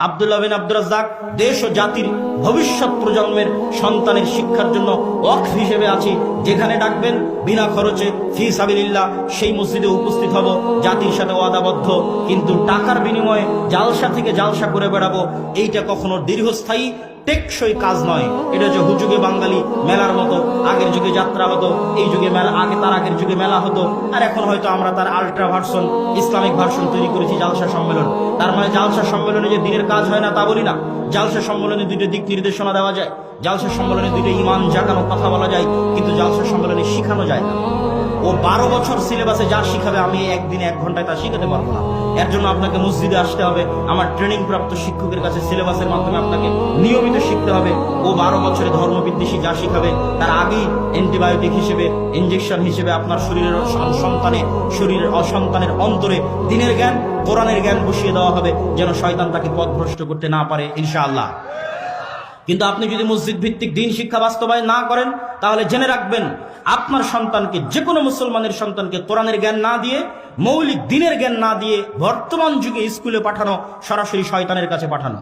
আব্দুল্লাহ বিন আব্দুর রাজ্জাক দেশ ও জাতির ভবিষ্যৎ প্রজন্মের সন্তানের শিক্ষার জন্য ওয়াকফ হিসেবে আছি, যেখানে ডাকবেন বিনা খরচে ফি সাবিলিল্লাহ সেই মসজিদে উপস্থিত হব, জাতির সাথে ওয়াদাবদ্ধ। কিন্তু টাকার বিনিময়ে জালসা থেকে জালসা করে বেড়াবো, এইটা কখনো দীর্ঘস্থায়ী টেকসই কাজ নয়। এটা যে হুজুগে বাঙালি মেলার মতো, আগের যুগে যাত্রা হতো, এই যুগে মেলা, তার আগের যুগে মেলা হতো, আর এখন হয়তো আমরা তার আল্ট্রা ভার্সন, ইসলামিক ভার্সন তৈরি করেছি জালসা সম্মেলন। তার মানে জালসা সম্মেলনে যে দিনের কাজ হয় না তা বলি না। জালসা সম্মেলনে দুইটা দিক নির্দেশনা দেওয়া যায়, জালসা সম্মেলনে দুইটা ইমান জাগানো কথা বলা যায়, কিন্তু জালসা সম্মেলনে শিখানো যায় না। ও 12 বছর সিলেবাসে যা শিখাবে আমি একদিনে 1 ঘন্টায় তা শিখাতে পারবো না। এর জন্য আপনাকে মসজিদে আসতে হবে, আমার ট্রেনিং প্রাপ্ত শিক্ষকের কাছে সিলেবাসের মাধ্যমে আপনাকে নিয়মিত শিখতে হবে। ও 12 বছরে ধর্মবিদ্বেষী যা শিখাবে তার আগেই অ্যান্টিবায়োটিক হিসেবে, ইনজেকশন হিসেবে আপনার শরীরের অসন্তানের অন্তরে দিনের জ্ঞান, কোরআনের জ্ঞান বসিয়ে দেওয়া হবে, যেন শয়তান তাকে পথভ্রষ্ট করতে না পারে ইনশাআল্লাহ। কিন্তু আপনি যদি মসজিদ ভিত্তিক দিন শিক্ষা বাস্তবায়ন না করেন, তাহলে জেনে রাখবেন আপনার সন্তানকে, যে কোনো মুসলমানের সন্তানকে কোরআনের জ্ঞান না দিয়ে, মৌলিক দিনের জ্ঞান না দিয়ে বর্তমান যুগে স্কুলে পাঠানো সরাসরি শয়তানের কাছে পাঠানো।